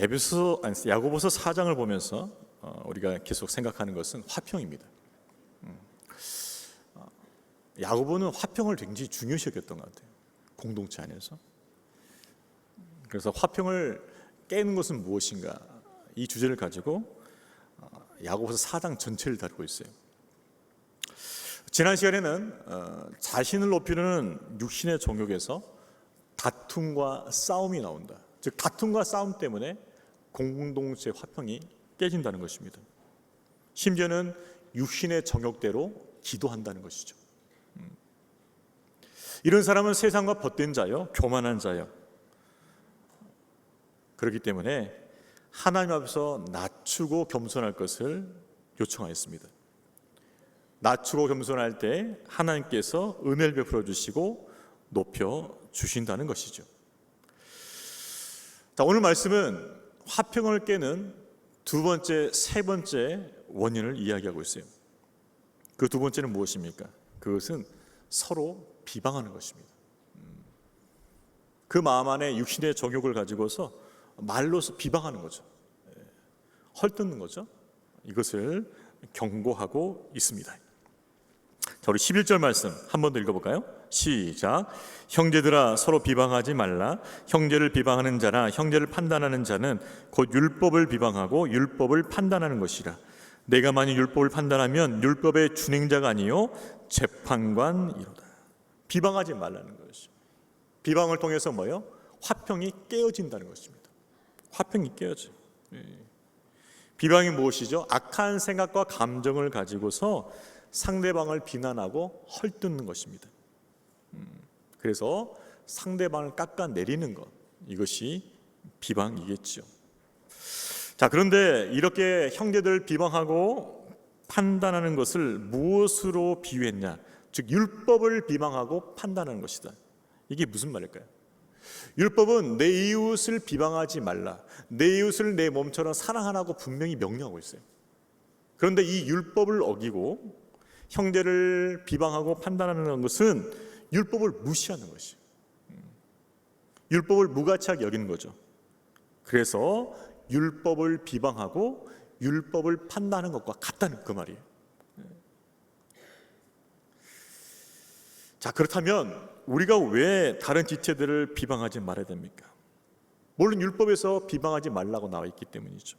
야고보서 4장을 보면서 우리가 계속 생각하는 것은 화평입니다. 야고보는 화평을 굉장히 중요시 여겼던 것 같아요. 공동체 안에서. 그래서 화평을 깨는 것은 무엇인가, 이 주제를 가지고 야고보서 4장 전체를 다루고 있어요. 지난 시간에는 자신을 높이려는 육신의 정욕에서 다툼과 싸움이 나온다. 즉 다툼과 싸움 때문에 공동체 화평이 깨진다는 것입니다. 심지어는 육신의 정욕대로 기도한다는 것이죠. 이런 사람은 세상과 벗된 자요, 교만한 자요. 그렇기 때문에 하나님 앞에서 낮추고 겸손할 것을 요청하였습니다. 낮추고 겸손할 때 하나님께서 은혜를 베풀어 주시고 높여 주신다는 것이죠. 자, 오늘 말씀은 화평을 깨는 두 번째, 세 번째 원인을 이야기하고 있어요. 그 두 번째는 무엇입니까? 그것은 서로 비방하는 것입니다. 그 마음 안에 육신의 정욕을 가지고서 말로서 비방하는 거죠. 헐뜯는 거죠. 이것을 경고하고 있습니다. 자, 우리 11절 말씀 한 번 더 읽어볼까요? 시작. 형제들아 서로 비방하지 말라. 형제를 비방하는 자나 형제를 판단하는 자는 곧 율법을 비방하고 율법을 판단하는 것이라. 내가 만일 율법을 판단하면 율법의 준행자가 아니요 재판관이로다. 비방하지 말라는 것이죠. 비방을 통해서 뭐요? 화평이 깨어진다는 것입니다. 화평이 깨어져요. 비방이 무엇이죠? 악한 생각과 감정을 가지고서 상대방을 비난하고 헐뜯는 것입니다. 그래서 상대방을 깎아내리는 것, 이것이 비방이겠죠. 자, 그런데 이렇게 형제들 비방하고 판단하는 것을 무엇으로 비유했냐? 즉 율법을 비방하고 판단하는 것이다. 이게 무슨 말일까요? 율법은 내 이웃을 비방하지 말라, 내 이웃을 내 몸처럼 사랑하라고 분명히 명령하고 있어요. 그런데 이 율법을 어기고 형제를 비방하고 판단하는 것은 율법을 무시하는 것이에요. 율법을 무가치하게 여기는 거죠. 그래서 율법을 비방하고 율법을 판단하는 것과 같다는 그 말이에요. 자, 그렇다면 우리가 왜 다른 지체들을 비방하지 말아야 됩니까? 물론 율법에서 비방하지 말라고 나와 있기 때문이죠.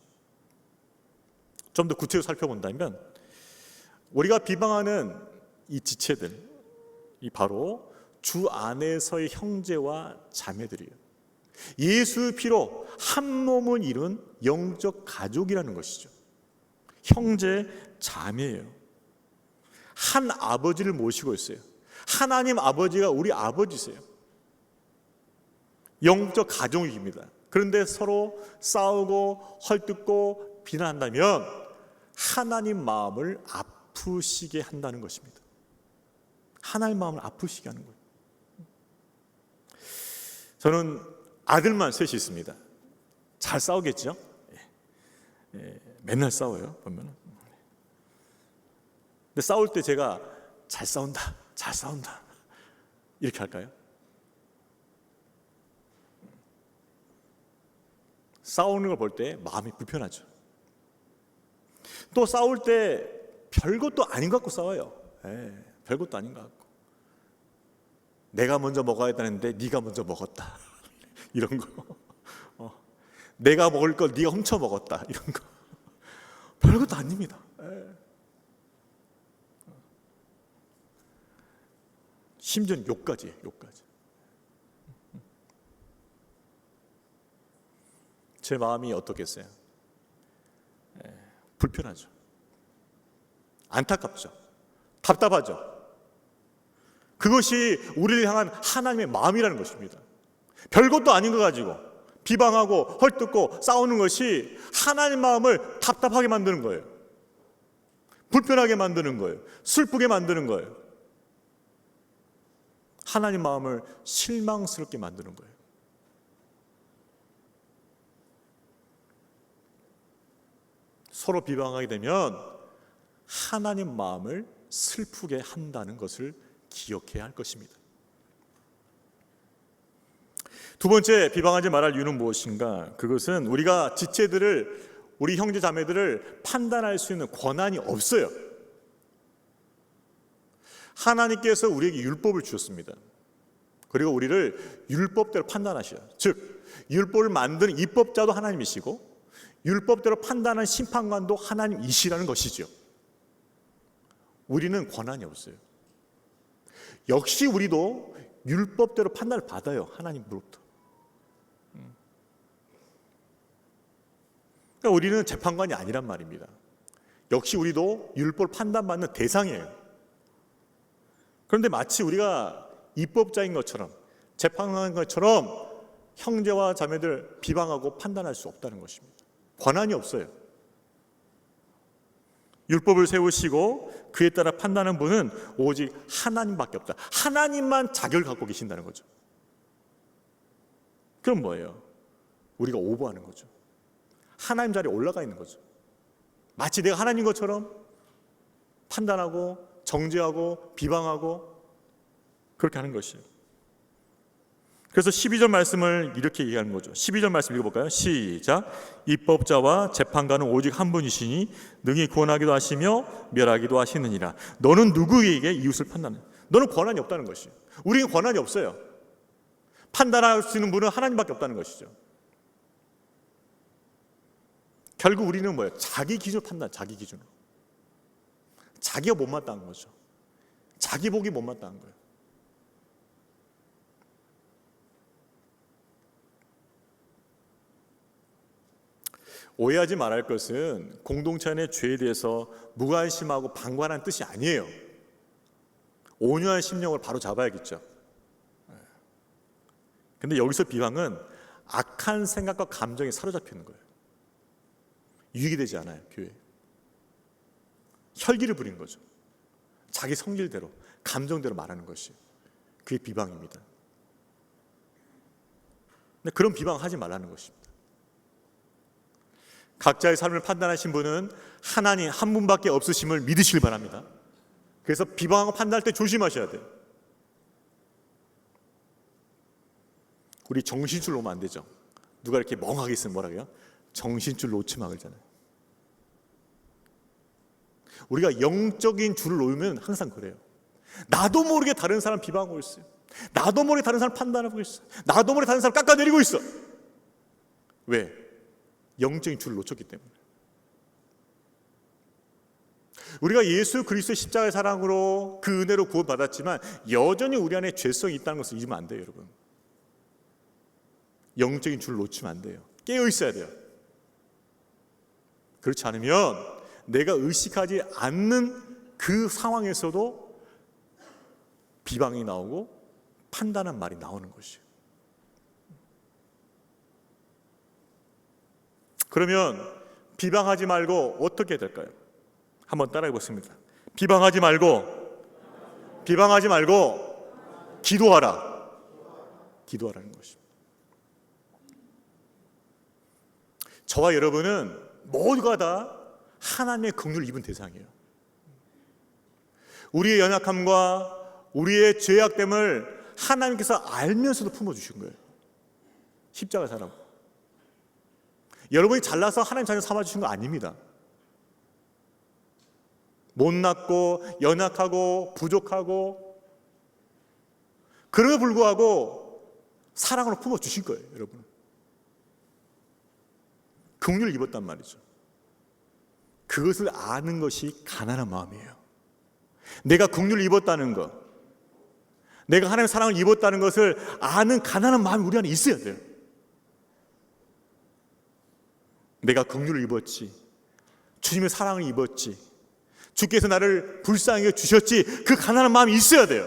좀 더 구체적으로 살펴본다면 우리가 비방하는 이 지체들, 이 바로 주 안에서의 형제와 자매들이에요. 예수 피로 한 몸을 이룬 영적 가족이라는 것이죠. 형제, 자매예요. 한 아버지를 모시고 있어요. 하나님 아버지가 우리 아버지세요. 영적 가족입니다. 그런데 서로 싸우고 헐뜯고 비난한다면 하나님 마음을 아프시게 한다는 것입니다. 하나님 마음을 아프시게 하는 거예요. 저는 아들만 셋이 있습니다. 잘 싸우겠죠? 맨날 싸워요, 보면. 근데 싸울 때 제가 잘 싸운다, 잘 싸운다 이렇게 할까요? 싸우는 걸 볼 때 마음이 불편하죠. 또 싸울 때 별것도 아닌 것 같고 싸워요. 별것도 아닌 것 같고. 내가 먼저 먹어야 했다는데 네가 먼저 먹었다 이런 거. 내가 먹을 걸 네가 훔쳐 먹었다 이런 거. 별것도 아닙니다. 심지어는 욕까지. 제 마음이 어떻겠어요? 불편하죠. 안타깝죠. 답답하죠. 그것이 우리를 향한 하나님의 마음이라는 것입니다. 별것도 아닌 거 가지고 비방하고 헐뜯고 싸우는 것이 하나님 마음을 답답하게 만드는 거예요. 불편하게 만드는 거예요. 슬프게 만드는 거예요. 하나님 마음을 실망스럽게 만드는 거예요. 서로 비방하게 되면 하나님 마음을 슬프게 한다는 것을 기억해야 할 것입니다. 두 번째 비방하지 말할 이유는 무엇인가? 그것은 우리가 지체들을, 우리 형제 자매들을 판단할 수 있는 권한이 없어요. 하나님께서 우리에게 율법을 주셨습니다. 그리고 우리를 율법대로 판단하셔요. 즉 율법을 만드는 입법자도 하나님이시고 율법대로 판단하는 심판관도 하나님이시라는 것이죠. 우리는 권한이 없어요. 역시 우리도 율법대로 판단을 받아요. 하나님으로부터. 그러니까 우리는 재판관이 아니란 말입니다. 역시 우리도 율법을 판단받는 대상이에요. 그런데 마치 우리가 입법자인 것처럼, 재판관인 것처럼 형제와 자매들 비방하고 판단할 수 없다는 것입니다. 권한이 없어요. 율법을 세우시고 그에 따라 판단하는 분은 오직 하나님밖에 없다. 하나님만 자격을 갖고 계신다는 거죠. 그럼 뭐예요? 우리가 오버하는 거죠. 하나님 자리에 올라가 있는 거죠. 마치 내가 하나님 것처럼 판단하고 정죄하고 비방하고 그렇게 하는 것이에요. 그래서 12절 말씀을 이렇게 얘기하는 거죠. 12절 말씀 읽어볼까요? 시작. 입법자와 재판관은 오직 한 분이시니 능히 구원하기도 하시며 멸하기도 하시느니라. 너는 누구에게 이웃을 판단해? 너는 권한이 없다는 것이에요. 우리는 권한이 없어요. 판단할 수 있는 분은 하나님밖에 없다는 것이죠. 결국 우리는 뭐예요? 자기 기준으로 판단, 자기 기준으로. 자기가 못마땅한 거죠. 자기 복이 못마땅한 거예요. 오해하지 말할 것은 공동체 안의 죄에 대해서 무관심하고 방관한 뜻이 아니에요. 온유한 심령을 바로 잡아야겠죠. 근데 여기서 비방은 악한 생각과 감정에 사로잡히는 거예요. 유익이 되지 않아요, 교회. 혈기를 부린 거죠. 자기 성질대로, 감정대로 말하는 것이. 그게 비방입니다. 근데 그런 비방하지 말라는 것입니다. 각자의 삶을 판단하신 분은 하나님 한 분밖에 없으심을 믿으시길 바랍니다. 그래서 비방하고 판단할 때 조심하셔야 돼요. 우리 정신줄 놓으면 안 되죠. 누가 이렇게 멍하게 있으면 뭐라 그래요? 정신줄 놓지 마 그러잖아요. 우리가 영적인 줄을 놓으면 항상 그래요. 나도 모르게 다른 사람 비방하고 있어요. 나도 모르게 다른 사람 판단하고 있어요. 나도 모르게 다른 사람 깎아내리고 있어. 왜? 영적인 줄을 놓쳤기 때문에. 우리가 예수 그리스도의 십자가의 사랑으로 그 은혜로 구원받았지만 여전히 우리 안에 죄성이 있다는 것을 잊으면 안 돼요, 여러분. 영적인 줄을 놓치면 안 돼요. 깨어 있어야 돼요. 그렇지 않으면 내가 의식하지 않는 그 상황에서도 비방이 나오고 판단한 말이 나오는 것이에요. 그러면 비방하지 말고 어떻게 될까요? 한번 따라해 보겠습니다. 비방하지 말고 기도하라. 기도하라는 것입니다. 저와 여러분은 모두가 다 하나님의 긍휼을 입은 대상이에요. 우리의 연약함과 우리의 죄악됨을 하나님께서 알면서도 품어주신 거예요. 십자가 사람. 여러분이 잘나서 하나님 자녀 삼아주신 거 아닙니다. 못났고 연약하고 부족하고 그럼에도 불구하고 사랑으로 품어주신 거예요, 여러분. 긍휼을 입었단 말이죠. 그것을 아는 것이 가난한 마음이에요. 내가 긍휼을 입었다는 것, 내가 하나님의 사랑을 입었다는 것을 아는 가난한 마음이 우리 안에 있어야 돼요. 내가 긍휼을 입었지, 주님의 사랑을 입었지, 주께서 나를 불쌍히 주셨지, 그 가난한 마음이 있어야 돼요.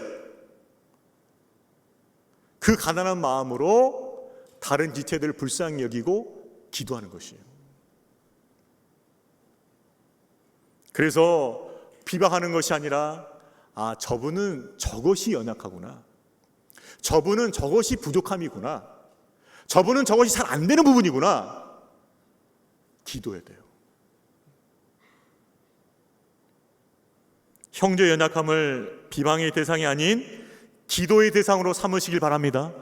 그 가난한 마음으로 다른 지체들을 불쌍히 여기고 기도하는 것이에요. 그래서 비방하는 것이 아니라 저분은 저것이 연약하구나, 저분은 저것이 부족함이구나, 저분은 저것이 잘 안 되는 부분이구나, 기도해야 돼요. 형제 연약함을 비방의 대상이 아닌 기도의 대상으로 삼으시길 바랍니다.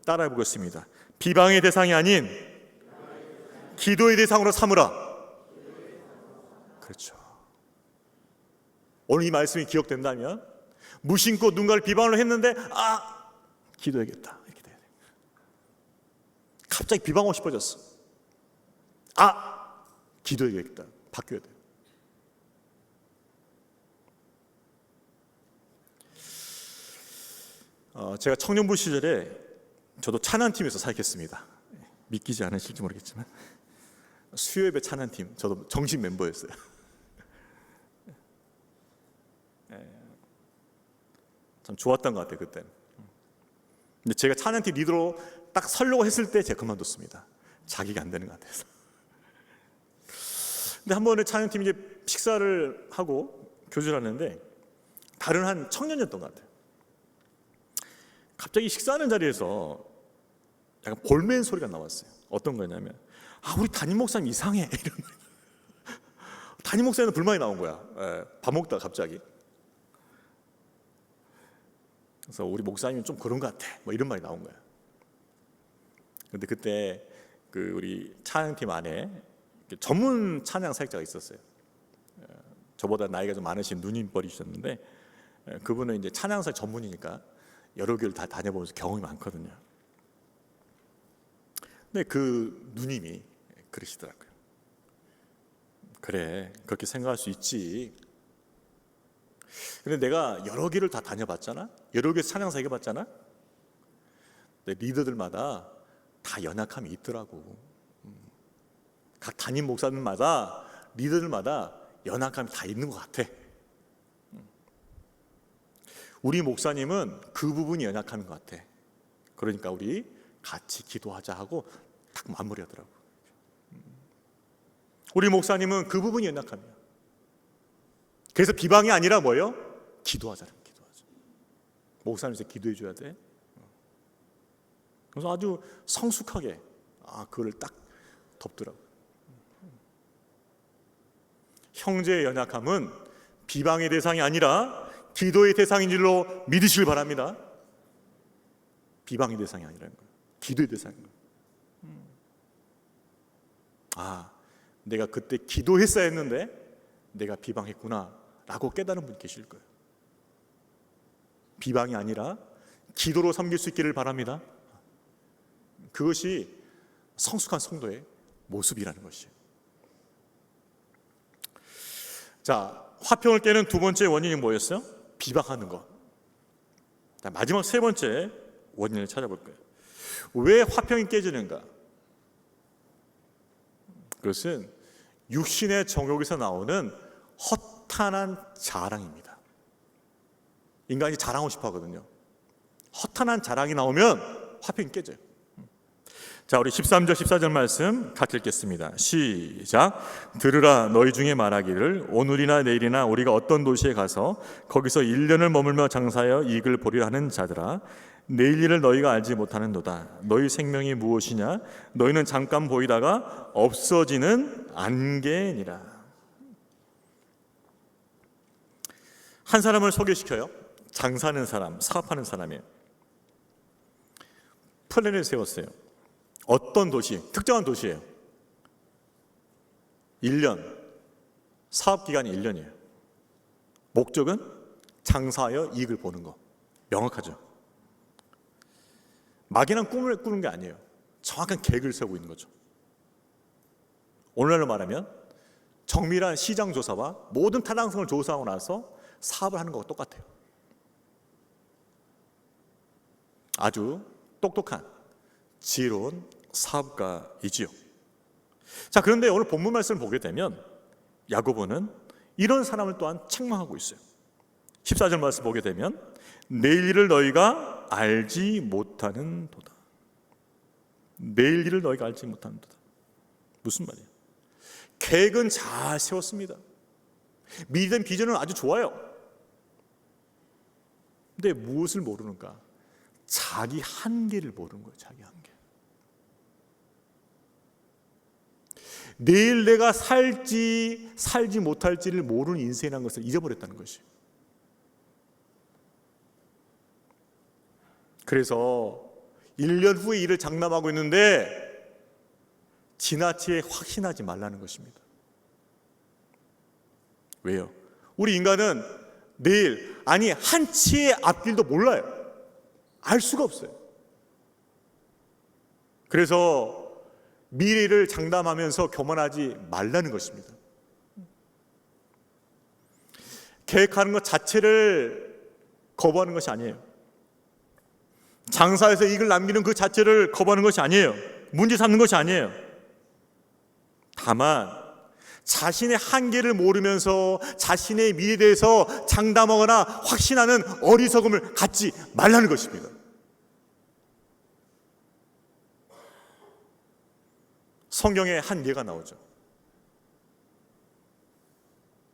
따라해 보겠습니다. 비방의 대상이 아닌 기도의 대상으로 삼으라. 그렇죠. 오늘 이 말씀이 기억된다면 무심코 누군가를 비방을 했는데 기도해야겠다 이렇게 돼야 돼. 갑자기 비방하고 싶어졌어. 기도해야겠다. 바뀌어야 돼. 제가 청년부 시절에 저도 찬양팀에서 사역했습니다. 믿기지 않으실지 모르겠지만 수요예배 찬양팀 저도 정식 멤버였어요. 참 좋았던 것 같아요 그때는. 근데 제가 찬양팀 리더로 딱 서려고 했을 때 제가 그만뒀습니다. 자기가 안 되는 것 같아서. 근데 한 번에 찬양팀이 이제 식사를 하고 교제를 하는데 다른 한 청년이었던 것 같아요. 갑자기 식사하는 자리에서 약간 볼멘 소리가 나왔어요. 어떤 거냐면 우리 담임 목사님 이상해 이런 거예요. 담임 목사님은 불만이 나온 거야. 밥 먹다가 갑자기. 그래서 우리 목사님은 좀 그런 것 같아 뭐 이런 말이 나온 거야. 근데 그때 그 우리 찬양팀 안에 전문 찬양 사역자가 있었어요. 저보다 나이가 좀 많으신 누님뻘이셨는데 그분은 이제 찬양 사역 전문이니까 여러 교회를 다 다녀보면서 경험이 많거든요. 근데 그 누님이 그러시더라고요. 그래, 그렇게 생각할 수 있지. 근데 내가 여러 교회를 다 다녀봤잖아. 여러 교회 찬양 사역 해봤잖아. 근데 리더들마다 다 연약함이 있더라고. 각 담임 목사님마다 리더들마다 연약함이 다 있는 것 같아. 우리 목사님은 그 부분이 연약함인 것 같아. 그러니까 우리 같이 기도하자 하고 딱 마무리하더라고. 우리 목사님은 그 부분이 연약함이야. 그래서 비방이 아니라 뭐예요? 기도하자. 목사님 이제 기도해 줘야 돼. 그래서 아주 성숙하게 그걸 딱 덮더라고. 형제의 연약함은 비방의 대상이 아니라 기도의 대상인 줄로 믿으시길 바랍니다. 비방의 대상이 아니라는 거예요. 기도의 대상인 거예요. 내가 그때 기도했어야 했는데 내가 비방했구나 라고 깨달은 분 계실 거예요. 비방이 아니라 기도로 섬길 수 있기를 바랍니다. 그것이 성숙한 성도의 모습이라는 것이에요. 자, 화평을 깨는 두 번째 원인이 뭐였어요? 비방하는 것. 자, 마지막 세 번째 원인을 찾아볼 거예요. 왜 화평이 깨지는가? 그것은 육신의 정욕에서 나오는 허탄한 자랑입니다. 인간이 자랑하고 싶어 하거든요. 허탄한 자랑이 나오면 화평이 깨져요. 자, 우리 13절 14절 말씀 같이 읽겠습니다. 시작. 들으라, 너희 중에 말하기를 오늘이나 내일이나 우리가 어떤 도시에 가서 거기서 1년을 머물며 장사하여 이익을 보리라 하는 자들아, 내일 일을 너희가 알지 못하는도다. 너희 생명이 무엇이냐? 너희는 잠깐 보이다가 없어지는 안개니라. 한 사람을 소개시켜요. 장사하는 사람, 사업하는 사람이에요. 플랜을 세웠어요. 어떤 도시, 특정한 도시예요. 1년, 사업기간이 1년이에요. 목적은 장사하여 이익을 보는 거. 명확하죠. 막연한 꿈을 꾸는 게 아니에요. 정확한 계획을 세우고 있는 거죠. 오늘날로 말하면 정밀한 시장 조사와 모든 타당성을 조사하고 나서 사업을 하는 것과 똑같아요. 아주 똑똑한 지혜로운 사업가이지요. 자, 그런데 오늘 본문 말씀을 보게 되면 야고보는 이런 사람을 또한 책망하고 있어요. 14절 말씀 보게 되면 내일 일을 너희가 알지 못하는 도다. 내일 일을 너희가 알지 못하는 도다. 무슨 말이에요? 계획은 잘 세웠습니다. 미래된 비전은 아주 좋아요. 근데 무엇을 모르는가? 자기 한계를 모르는 거예요. 자기 한계. 내일 내가 살지 살지 못할지를 모르는 인생이라는 것을 잊어버렸다는 것이에요. 그래서 1년 후에 일을 장담하고 있는데 지나치게 확신하지 말라는 것입니다. 왜요? 우리 인간은 내일, 아니 한치의 앞길도 몰라요. 알 수가 없어요. 그래서 미래를 장담하면서 교만하지 말라는 것입니다. 계획하는 것 자체를 거부하는 것이 아니에요. 장사에서 이익을 남기는 그 자체를 거부하는 것이 아니에요. 문제 삼는 것이 아니에요. 다만 자신의 한계를 모르면서 자신의 미래에 대해서 장담하거나 확신하는 어리석음을 갖지 말라는 것입니다. 성경에 한 예가 나오죠.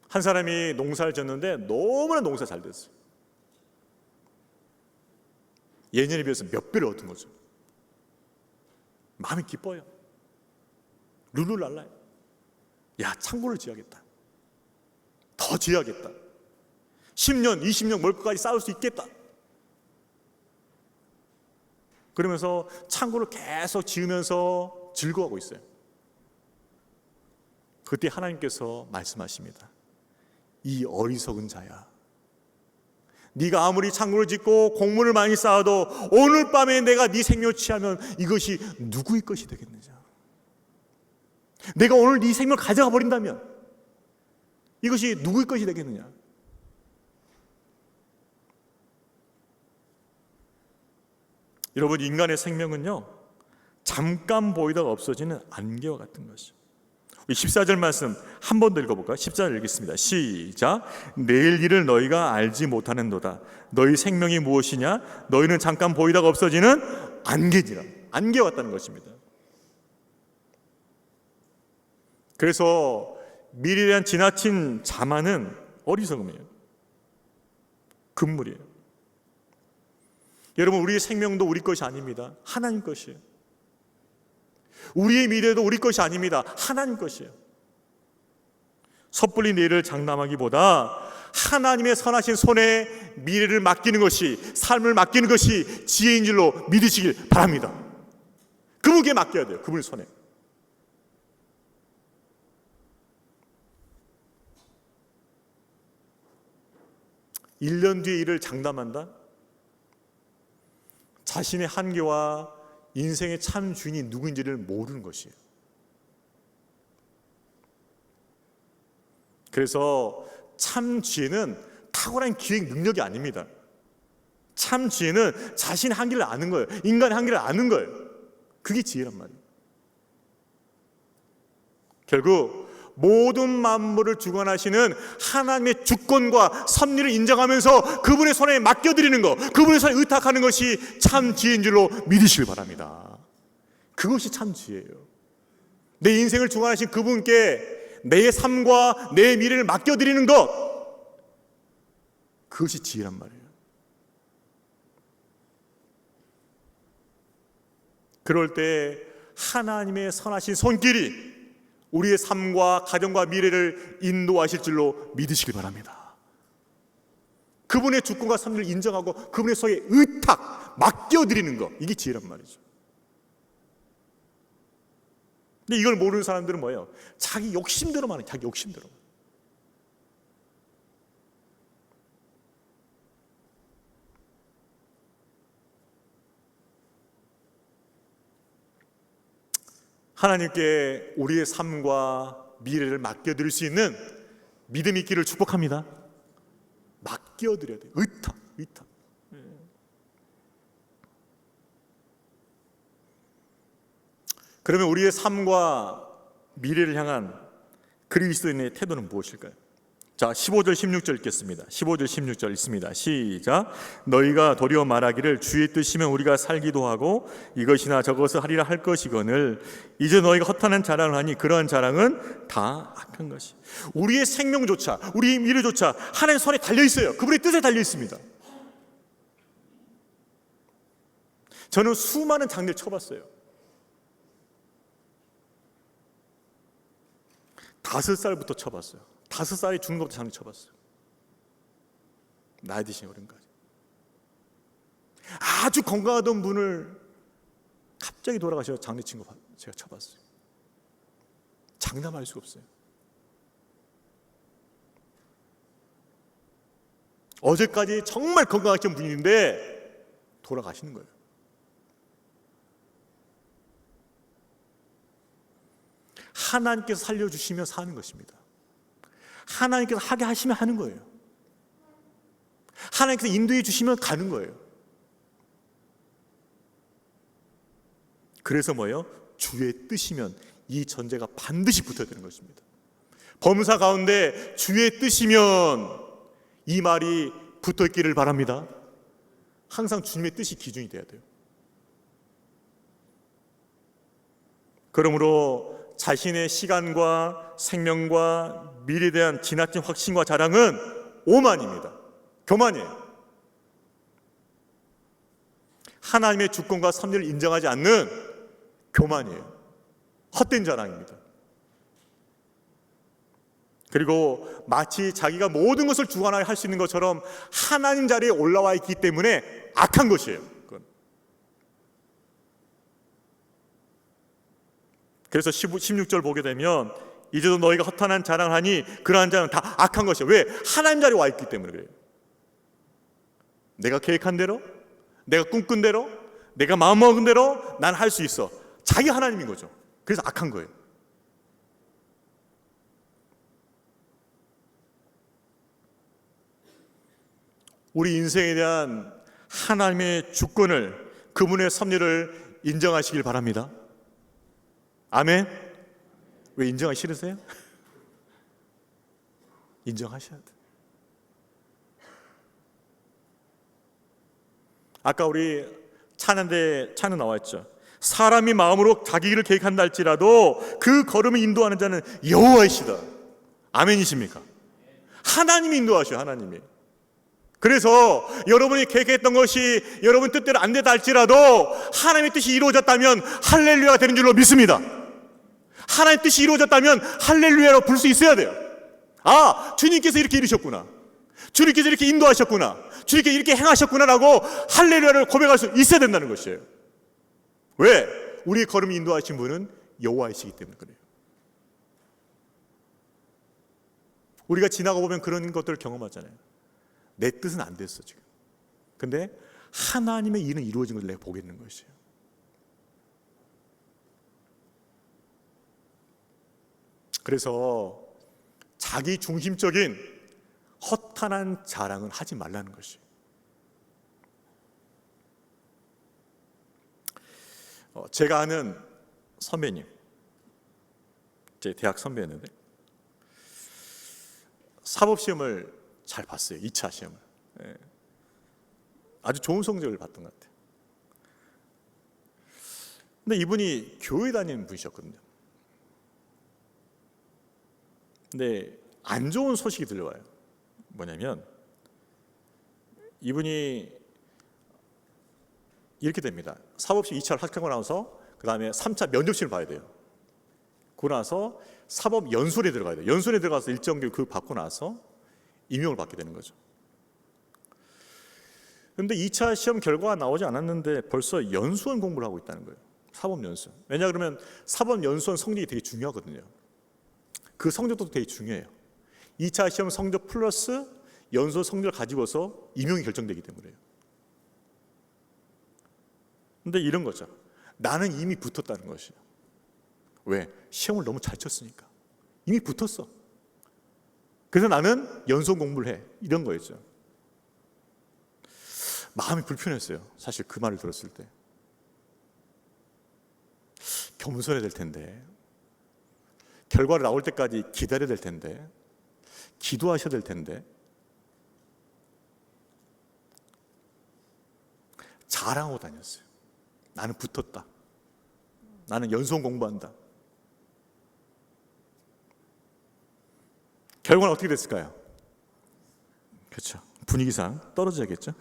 한 사람이 농사를 졌는데 너무나 농사 잘 됐어요. 예년에 비해서 몇 배를 얻은 거죠. 마음이 기뻐요. 룰루랄라요. 야, 창고를 지어야겠다. 더 지어야겠다. 10년, 20년 멀거까지 쌓을 수 있겠다. 그러면서 창고를 계속 지으면서 즐거워하고 있어요. 그때 하나님께서 말씀하십니다. 이 어리석은 자야, 네가 아무리 창고를 짓고 공문을 많이 쌓아도 오늘 밤에 내가 네 생명을 취하면 이것이 누구의 것이 되겠느냐? 내가 오늘 네 생명을 가져가 버린다면 이것이 누구의 것이 되겠느냐? 여러분, 인간의 생명은요, 잠깐 보이다가 없어지는 안개와 같은 것이죠. 14절 말씀 한 번 더 읽어볼까요? 14절 읽겠습니다. 시작. 내일 일을 너희가 알지 못하는도다. 너희 생명이 무엇이냐? 너희는 잠깐 보이다가 없어지는 안개지라. 안개와 같다는 것입니다. 그래서 미래에 대한 지나친 자만은 어리석음이에요. 금물이에요. 여러분, 우리의 생명도 우리 것이 아닙니다. 하나님 것이에요. 우리의 미래도 우리 것이 아닙니다. 하나님 것이에요. 섣불리 내일을 장담하기보다 하나님의 선하신 손에 미래를 맡기는 것이, 삶을 맡기는 것이 지혜인 줄로 믿으시길 바랍니다. 그분께 맡겨야 돼요. 그분 손에. 일 년 뒤에 일을 장담한다? 자신의 한계와 인생의 참 주인이 누구인지를 모르는 것이에요. 그래서 참 지혜는 탁월한 기획 능력이 아닙니다. 참 지혜는 자신의 한계를 아는 거예요. 인간의 한계를 아는 거예요. 그게 지혜란 말이에요. 결국 모든 만물을 주관하시는 하나님의 주권과 섭리를 인정하면서 그분의 손에 맡겨드리는 것, 그분의 손에 의탁하는 것이 참 지혜인 줄로 믿으시길 바랍니다. 그것이 참 지혜예요. 내 인생을 주관하신 그분께 내 삶과 내 미래를 맡겨드리는 것, 그것이 지혜란 말이에요. 그럴 때 하나님의 선하신 손길이 우리의 삶과 가정과 미래를 인도하실 줄로 믿으시길 바랍니다. 그분의 주권과 섭리를 인정하고 그분의 손에 의탁 맡겨드리는 것, 이게 지혜란 말이죠. 근데 이걸 모르는 사람들은 뭐예요? 자기 욕심대로만 해요. 자기 욕심대로. 하나님께 우리의 삶과 미래를 맡겨드릴 수 있는 믿음 있기를 축복합니다. 맡겨드려야 돼요. 의탁. 그러면 우리의 삶과 미래를 향한 그리스도인의 태도는 무엇일까요? 자, 15절 16절 읽겠습니다. 15절 16절 읽습니다. 시작. 너희가 도리어 말하기를 주의 뜻이면 우리가 살기도 하고 이것이나 저것을 하리라 할 것이거늘 이제 너희가 허탄한 자랑을 하니 그러한 자랑은 다 악한 것이. 우리의 생명조차, 우리의 미래조차 하나님의 손에 달려 있어요. 그분의 뜻에 달려 있습니다. 저는 수많은 장례를 쳐봤어요. 5살부터 쳐봤어요. 5살이 죽는 것부터 장례 쳐봤어요. 나이 드신 어른까지. 아주 건강하던 분을 갑자기 돌아가셔서 장례친 거 제가 쳐봤어요. 장담할 수가 없어요. 어제까지 정말 건강하신 분인데 돌아가시는 거예요. 하나님께서 살려주시면 사는 것입니다. 하나님께서 하게 하시면 하는 거예요. 하나님께서 인도해 주시면 가는 거예요. 그래서 뭐예요? 주의 뜻이면 이 전제가 반드시 붙어야 되는 것입니다. 범사 가운데 주의 뜻이면 이 말이 붙어 있기를 바랍니다. 항상 주님의 뜻이 기준이 돼야 돼요. 그러므로 자신의 시간과 생명과 미래에 대한 지나친 확신과 자랑은 오만입니다. 교만이에요. 하나님의 주권과 섭리를 인정하지 않는 교만이에요. 헛된 자랑입니다. 그리고 마치 자기가 모든 것을 주관하여 할 수 있는 것처럼 하나님 자리에 올라와 있기 때문에 악한 것이에요. 그건. 그래서 16절 보게 되면 이제도 너희가 허탄한 자랑을 하니 그러한 자는 다 악한 것이야. 왜? 하나님 자리에 와 있기 때문에 그래요. 내가 계획한 대로, 내가 꿈꾼 대로, 내가 마음먹은 대로 난 할 수 있어. 자기 하나님인 거죠. 그래서 악한 거예요. 우리 인생에 대한 하나님의 주권을, 그분의 섭리를 인정하시길 바랍니다. 아멘. 왜 인정하기 싫으세요? 인정하셔야 돼요. 아까 우리 찬양 나왔죠. 사람이 마음으로 자기 길을 계획한다 할지라도 그 걸음을 인도하는 자는 여호와이시다. 아멘이십니까? 하나님이 인도하셔요. 하나님이. 그래서 여러분이 계획했던 것이 여러분 뜻대로 안 되다 할지라도 하나님의 뜻이 이루어졌다면 할렐루야가 되는 줄로 믿습니다. 하나님의 뜻이 이루어졌다면 할렐루야로 부를 수 있어야 돼요. 아, 주님께서 이렇게 이루셨구나, 주님께서 이렇게 인도하셨구나, 주님께서 이렇게 행하셨구나라고 할렐루야를 고백할 수 있어야 된다는 것이에요. 왜? 우리의 걸음을 인도하신 분은 여호와이시기 때문에 그래요. 우리가 지나가 보면 그런 것들을 경험하잖아요. 내 뜻은 안 됐어 지금. 근데 하나님의 일은 이루어진 것을 내가 보겠는 것이에요. 그래서 자기 중심적인 허탄한 자랑은 하지 말라는 것이에요. 제가 아는 선배님, 제 대학 선배였는데 사법시험을 잘 봤어요. 2차 시험을. 아주 좋은 성적을 봤던 것 같아요. 근데 이분이 교회 다니는 분이셨거든요. 근데 안 좋은 소식이 들려와요. 뭐냐면 이분이 이렇게 됩니다. 사법시험 2차를 합격하고 나서 그 다음에 3차 면접시험을 봐야 돼요. 그러고 나서 사법연수원에 들어가야 돼요. 연수원에 들어가서 일정 교육 받고 나서 임용을 받게 되는 거죠. 그런데 2차 시험 결과가 나오지 않았는데 벌써 연수원 공부를 하고 있다는 거예요. 사법연수원. 왜냐 그러면 사법연수원 성적이 되게 중요하거든요. 그 성적도 되게 중요해요. 2차 시험 성적 플러스 연수원 성적을 가지고서 임용이 결정되기 때문에요. 근데 이런 거죠. 나는 이미 붙었다는 것이에요. 왜? 시험을 너무 잘 쳤으니까. 이미 붙었어. 그래서 나는 연수원 공부를 해. 이런 거였죠. 마음이 불편했어요. 사실 그 말을 들었을 때. 겸손해야 될 텐데, 결과를 나올 때까지 기다려야 될 텐데, 기도하셔야 될 텐데, 자랑하고 다녔어요. 나는 붙었다. 나는 연수원 공부한다. 결과는 어떻게 됐을까요? 그렇죠. 분위기상 떨어져야겠죠.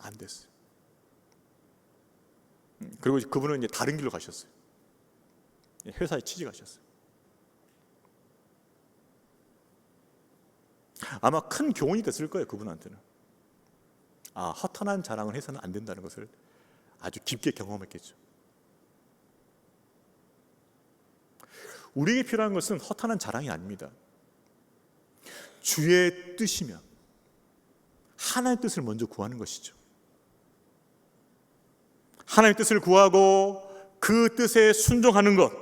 안 됐어요. 그리고 그분은 이제 다른 길로 가셨어요. 회사에 취직하셨어요. 아마 큰 교훈이 됐을 거예요. 그분한테는. 아, 허탄한 자랑을 해서는 안 된다는 것을 아주 깊게 경험했겠죠. 우리에게 필요한 것은 허탄한 자랑이 아닙니다. 주의 뜻이면 하나님의 뜻을 먼저 구하는 것이죠. 하나님의 뜻을 구하고 그 뜻에 순종하는 것,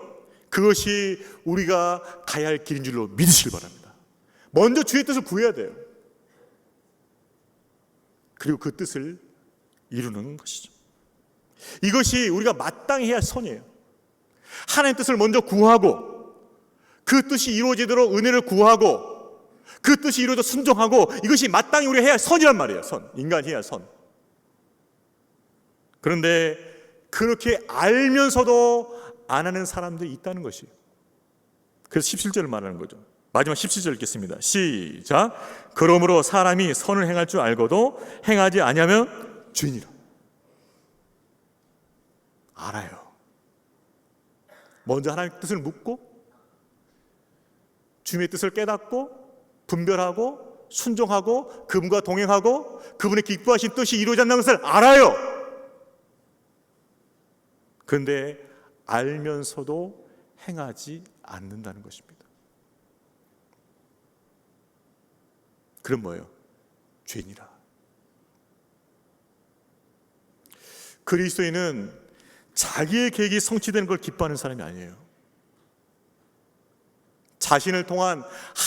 그것이 우리가 가야 할 길인 줄로 믿으시길 바랍니다. 먼저 주의 뜻을 구해야 돼요. 그리고 그 뜻을 이루는 것이죠. 이것이 우리가 마땅히 해야 할 선이에요. 하나님의 뜻을 먼저 구하고 그 뜻이 이루어지도록 은혜를 구하고 그 뜻이 이루어져 순종하고, 이것이 마땅히 우리가 해야 할 선이란 말이에요. 선, 인간이 해야 할 선. 그런데 그렇게 알면서도 안 하는 사람들이 있다는 것이에요. 그래서 17절을 말하는 거죠. 마지막 17절 읽겠습니다. 시작. 그러므로 사람이 선을 행할 줄 알고도 행하지 아니하면 죄인이라. 알아요. 먼저 하나님의 뜻을 묻고 주님의 뜻을 깨닫고 분별하고 순종하고 그분과 동행하고 그분의 기뻐하신 뜻이 이루어진다는 것을 알아요. 그런데 알면서도 행하지 않는다는 것입니다. 그럼 뭐예요? 죄인이라. 그리스도인은 자기의 계획이 성취되는 걸 기뻐하는 사람이 아니에요. 자신을 통한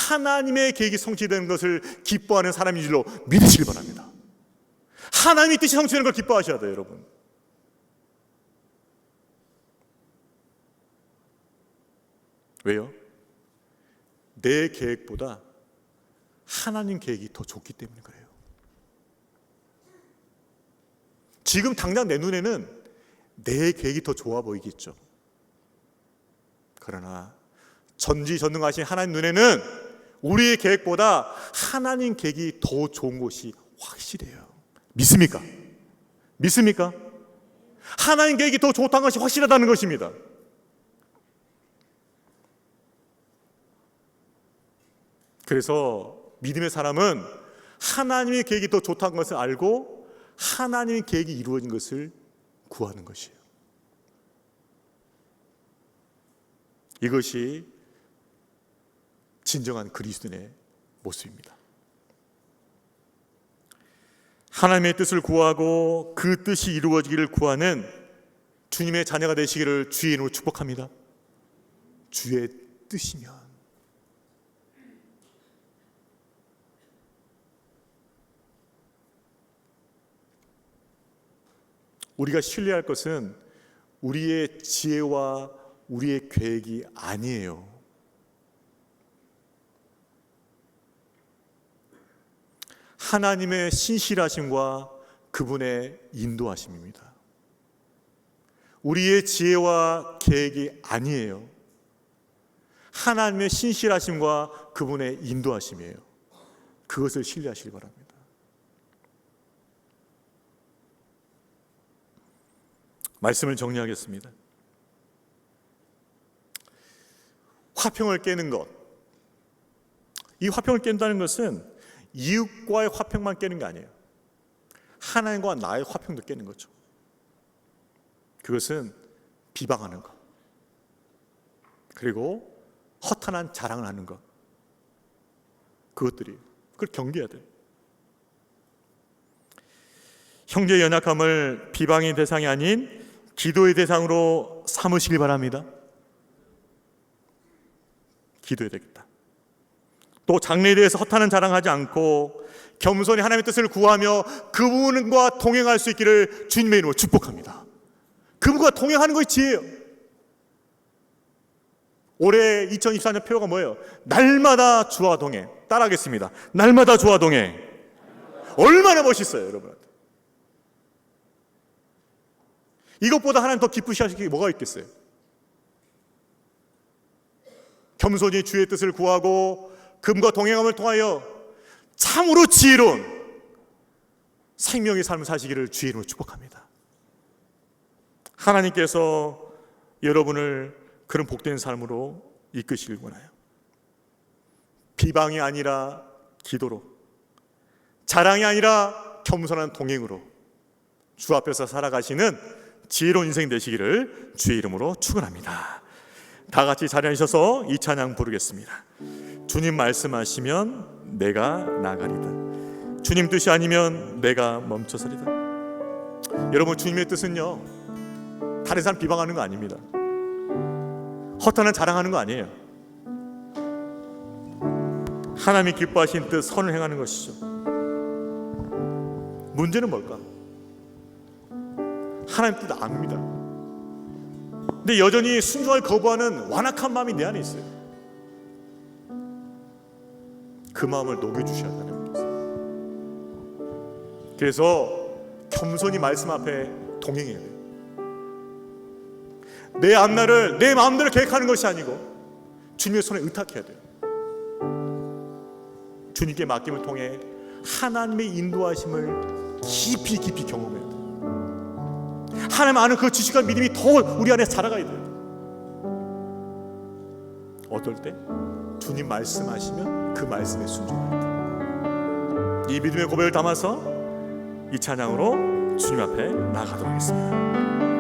하나님의 계획이 성취되는 것을 기뻐하는 사람인 줄로 믿으시길 바랍니다. 하나님의 뜻이 성취되는 걸 기뻐하셔야 돼요, 여러분. 왜요? 내 계획보다 하나님 계획이 더 좋기 때문에 그래요. 지금 당장 내 눈에는 내 계획이 더 좋아 보이겠죠. 그러나 전지전능하신 하나님 눈에는 우리의 계획보다 하나님 계획이 더 좋은 것이 확실해요. 믿습니까? 믿습니까? 하나님 계획이 더 좋다는 것이 확실하다는 것입니다. 그래서 믿음의 사람은 하나님의 계획이 더 좋다는 것을 알고 하나님의 계획이 이루어진 것을 구하는 것이에요. 이것이 진정한 그리스도인의 모습입니다. 하나님의 뜻을 구하고 그 뜻이 이루어지기를 구하는 주님의 자녀가 되시기를 주의 이름으로 축복합니다. 주의 뜻이면 우리가 신뢰할 것은 우리의 지혜와 우리의 계획이 아니에요. 하나님의 신실하심과 그분의 인도하심입니다. 우리의 지혜와 계획이 아니에요. 하나님의 신실하심과 그분의 인도하심이에요. 그것을 신뢰하시기 바랍니다. 말씀을 정리하겠습니다. 화평을 깨는 것, 이 화평을 깬다는 것은 이웃과의 화평만 깨는 게 아니에요. 하나님과 나의 화평도 깨는 거죠. 그것은 비방하는 것, 그리고 허탄한 자랑을 하는 것, 그것들이 그걸 경계해야 돼요. 형제의 연약함을 비방의 대상이 아닌 기도의 대상으로 삼으시길 바랍니다. 기도해야 되겠다. 또 장래에 대해서 허탄한 자랑하지 않고 겸손히 하나님의 뜻을 구하며 그분과 동행할 수 있기를 주님의 이름으로 축복합니다. 그분과 동행하는 것이 지혜예요. 올해 2024년 표어가 뭐예요? 날마다 주와 동행. 따라하겠습니다. 날마다 주와 동행. 얼마나 멋있어요, 여러분. 이것보다 하나님 더 기쁘시하실 게 뭐가 있겠어요? 겸손히 주의 뜻을 구하고 그분과 동행함을 통하여 참으로 지혜로운 생명의 삶을 사시기를 주의 이름으로 축복합니다. 하나님께서 여러분을 그런 복된 삶으로 이끄시길 원해요. 비방이 아니라 기도로, 자랑이 아니라 겸손한 동행으로 주 앞에서 살아가시는 지혜로운 인생 되시기를 주의 이름으로 축원합니다. 다 같이 자리에 앉으셔서 이 찬양 부르겠습니다. 주님 말씀하시면 내가 나가리다. 주님 뜻이 아니면 내가 멈춰서리다. 여러분, 주님의 뜻은요, 다른 사람 비방하는 거 아닙니다. 허탄한 자랑하는 거 아니에요. 하나님이 기뻐하신 뜻, 선을 행하는 것이죠. 문제는 뭘까? 하나님 뜻 압니다. 근데 여전히 순종을 거부하는 완악한 마음이 내 안에 있어요. 그 마음을 녹여주셔야 하나님께서. 그래서 겸손히 말씀 앞에 동행해야 돼요. 내 앞날을 내 마음대로 계획하는 것이 아니고 주님의 손에 의탁해야 돼요. 주님께 맡김을 통해 하나님의 인도하심을 깊이 경험해야 돼요. 하나님 아는 그 지식과 믿음이 더 우리 안에 자라가야 돼요. 어떨 때? 주님 말씀하시면 그 말씀에 순종할 때. 이 믿음의 고백을 담아서 이 찬양으로 주님 앞에 나아가도록 하겠습니다.